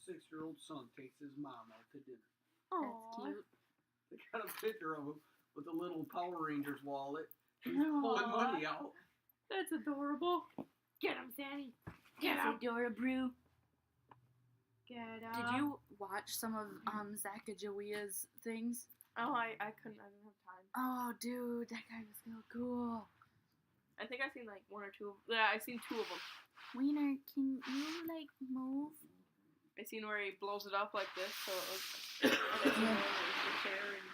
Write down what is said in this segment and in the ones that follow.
6-year-old son takes his mom out to dinner. That's cute. They got a picture of him with a little Power Rangers wallet. He's pulling money out. That's adorable. Get him, Sandi. Get him. Adorable. Get him. Did you watch some of Sacagawea's things? Oh, I couldn't. I didn't have time. Oh, dude, that guy was so cool. I think I've seen like one or two. Yeah, I've seen 2 of them. Wiener, can you like move? I seen where he blows it up like this, so it was. And I seen one where it was the chair and.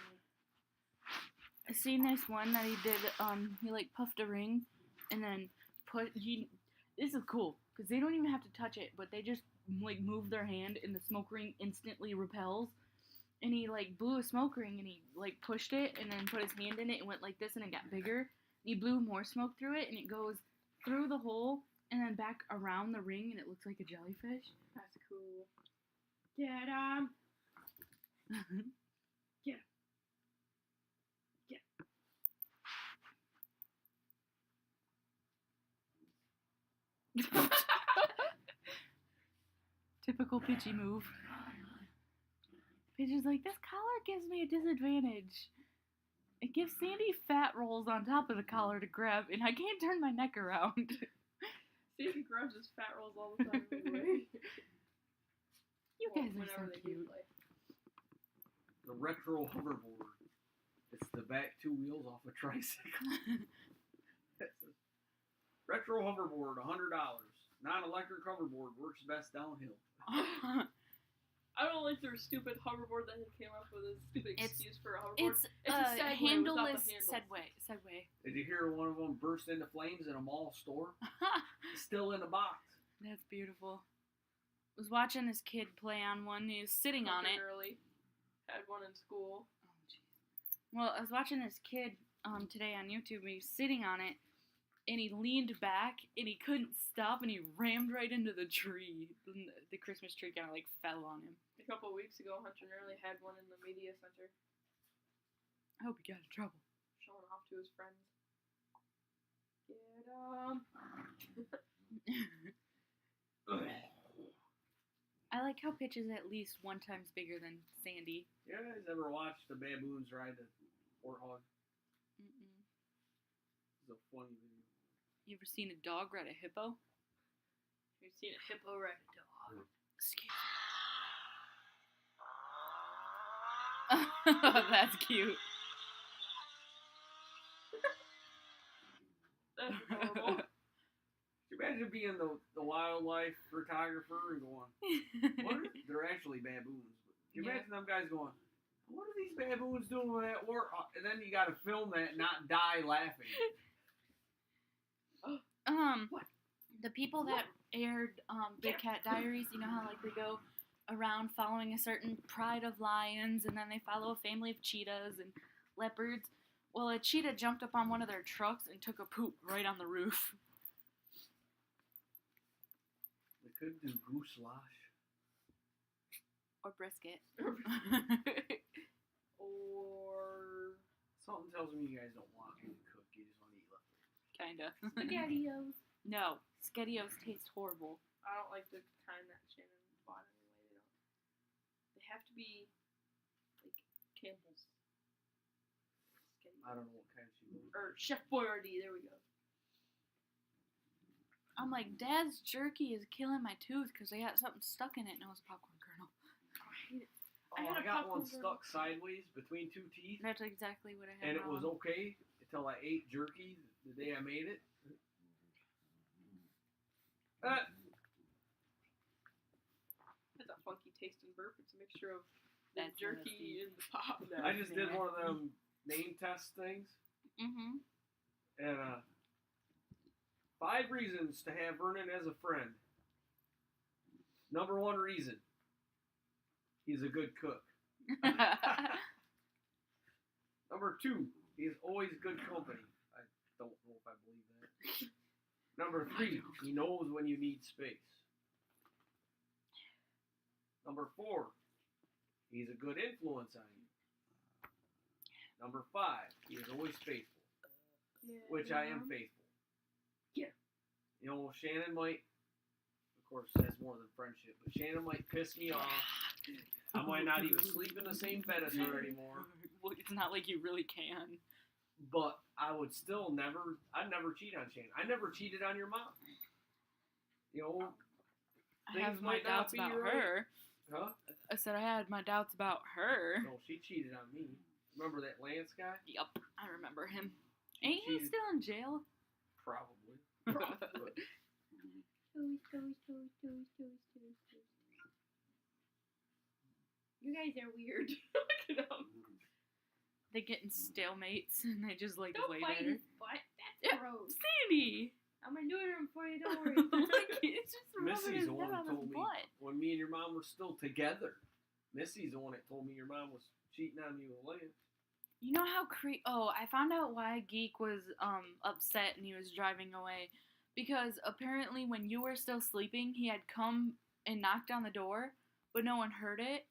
I seen this one that he did. He like puffed a ring, and then This is cool because they don't even have to touch it, but they just like move their hand, and the smoke ring instantly repels. And he like blew a smoke ring, and he like pushed it, and then put his hand in it, and went like this, and it got bigger. And he blew more smoke through it, and it goes through the hole, and then back around the ring, and it looks like a jellyfish. That's cool. Get him. Get him. Get him. Typical Pitchy move. Pitchy's like, this collar gives me a disadvantage. It gives Sandi fat rolls on top of the collar to grab, and I can't turn my neck around. Sandi grabs his fat rolls all the time anyway. You guys are so cute. The retro hoverboard. It's the back 2 wheels off a tricycle. Retro hoverboard, $100. Non-electric hoverboard works best downhill. I don't like their stupid hoverboard that they came up with. A stupid excuse for a hoverboard. It's a Segway handleless without the handles. Segway. Did you hear one of them burst into flames in a mall store? Still in a box. That's beautiful. I was watching this kid play on one. He was sitting on it. Early. Had one in school. Oh, jeez. Well, I was watching this kid today on YouTube. He was sitting on it, and he leaned back, and he couldn't stop, and he rammed right into the tree. The Christmas tree kind of like fell on him. A couple of weeks ago, Hunter Early had one in the media center. I hope he got in trouble. Showing off to his friends. Get him. I like how Pitch is at least 1 times bigger than Sandi. You guys ever watched the baboons ride the warthog? Mm-mm. It's a funny video. You ever seen a dog ride a hippo? You've seen a hippo ride a dog. Excuse me. That's cute. That's adorable. Could you imagine being the wildlife photographer and going, what are, they're actually baboons. Can you imagine them guys going, what are these baboons doing with that work? And then you got to film that and not die laughing. What? The people that aired Big Cat Diaries, you know how like they go around following a certain pride of lions, and then they follow a family of cheetahs and leopards. Well, a cheetah jumped up on one of their trucks and took a poop right on the roof. They could do goose lash. Or brisket. Or Something tells me you guys don't want me to cook. You just want to eat leftovers. Kinda. SpaghettiOs. No, SpaghettiOs taste horrible. I don't like the kind that Shannon bought anyway. They have to be like Campbell's. I don't know what kind she was. Or Chef Boyardee. There we go. I'm like, Dad's jerky is killing my tooth because they got something stuck in it, and it was a popcorn kernel. I hate it. I got one stuck sideways between 2 teeth. That's exactly what I had. And it was okay until I ate jerky the day I made it. It's a funky tasting burp. It's a mixture of That's jerky and the pop. I just did one of them name test things. Mm-hmm. And 5 reasons to have Vernon as a friend. Number 1 reason. He's a good cook. Number 2, he is always good company. I don't know if I believe that. Number 3, he knows when you need space. Number 4, he's a good influence on you. Number 5, he is always faithful. Which I am faithful. Yeah. You know, Shannon might, of course, that's more than friendship. But Shannon might piss me off. I might not even sleep in the same bed as her anymore. Well, it's not like you really can. But I would still I'd never cheat on Shannon. I never cheated on your mom. You know, I things have my might not doubts be about right. her. Huh? I said I had my doubts about her. No, she cheated on me. Remember that Lance guy? Yup, I remember him. Ain't he Cheated. still in jail? Probably. But You guys are weird. Look at them. They get in stalemates and they just like Don't lay bite there. his butt. That's Yeah. gross. Sandy! I'm gonna do it for you. Don't worry. Like, it's just rubbing Missy's his the one head who on his told me butt. when me and your mom were still together. Missy's the one that told me your mom was cheating on you with Lance. You know how I found out why Geek was upset and he was driving away. Because apparently when you were still sleeping, he had come and knocked on the door, but no one heard it.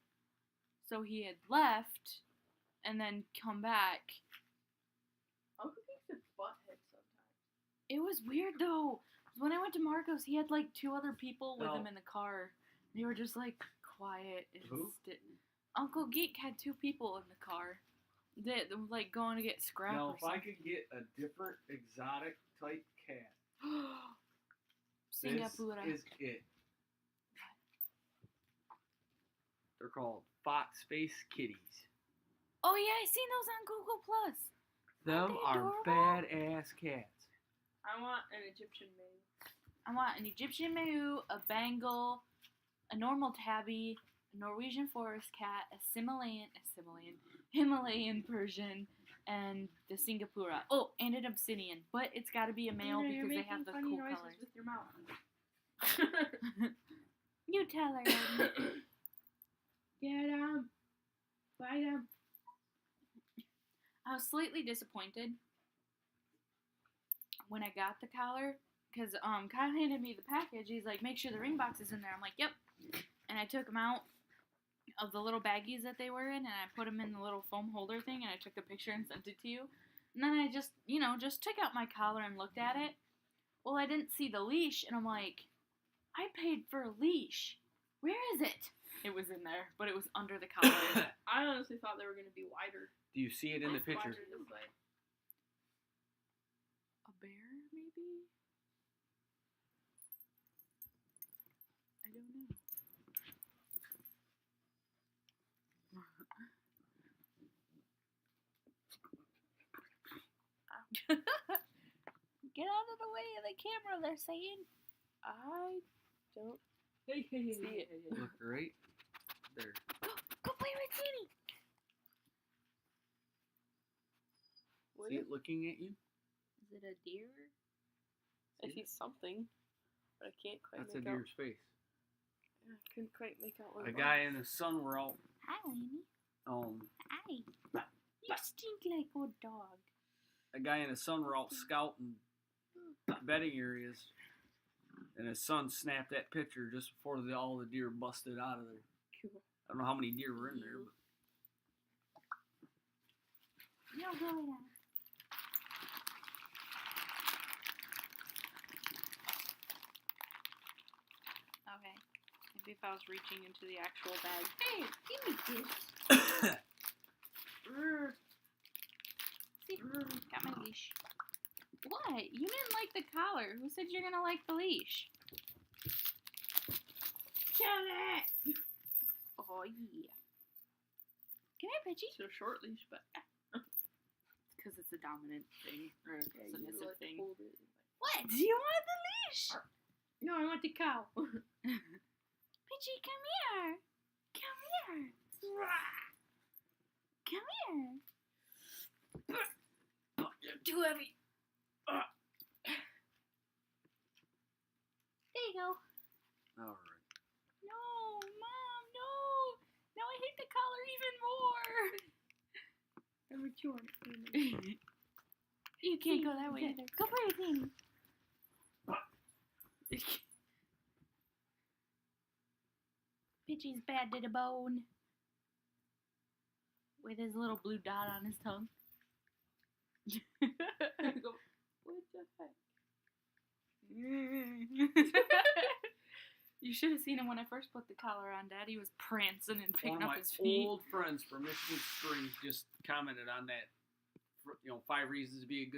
So he had left and then come back. Uncle Geek's a butthead sometimes. It was weird though. When I went to Marco's, he had like 2 other people with No. him in the car. They were just like quiet and Who? Uncle Geek had 2 people in the car. They were like going to get scrap Now, or if I something. could get a different exotic type cat, Singapore. this is it. They're called Fox Face Kitties. Oh yeah, I seen those on Google Plus. Them Aren't they are adorable? badass cats. I want an Egyptian maid. I want an Egyptian Maou, a Bengal, a normal tabby, a Norwegian forest cat, a Himalayan Persian, and the Singapura. Oh, and an Obsidian. But it's got to be a male You're because they making have the funny cool noises colors. with your mouth. You tell her. Edna. Get 'em. Bite 'em. I was slightly disappointed when I got the collar because Kyle handed me the package. He's like, make sure the ring box is in there. I'm like, yep. And I took them out of the little baggies that they were in, and I put them in the little foam holder thing, and I took a picture and sent it to you. And then I just took out my collar and looked at it. Well, I didn't see the leash, and I'm like, I paid for a leash. Where is it? It was in there, but it was under the collar. I honestly thought they were gonna be wider. Do you see it in the picture? Wider this way. A bear, maybe? I don't know. Get out of the way of the camera, they're saying. I don't See it. Look right there. Go play with Sandy. What See is it looking at you? Is it a deer? I see something, but I can't quite That's a make out. deer's face. I couldn't quite make out what A it guy was. and his son were out. Hi, Lainey. Hi. You stink like a dog. A guy and his son were out scouting bedding areas, and his son snapped that picture just before all the deer busted out of there. Cool. I don't know how many deer were in there, but No, go now. Okay. Maybe if I was reaching into the actual bag. Hey, give me this. See, got my leash. What? You didn't like the collar. Who said you're gonna like the leash? Kill it. Oh, yeah. Come here, Pidgey. It's a short leash, but Because it's a dominant thing, or a yeah, you submissive like thing. hold it. What? You want the leash? No, I want the cow. Pidgey, come here. Come here. Come here. Oh, you're too heavy. There you go. all right. No, Mom, no. Now I hate the collar even more. Number 2 on it. You can't go that way Okay. either. Go play with Annie. Pidgey's bad to the bone. With his little blue dot on his tongue. I go, what the heck? You should have seen him when I first put the collar on. Daddy was prancing and One picking of up my his feet. old friends from Michigan Springs just commented on that. 5 reasons to be a good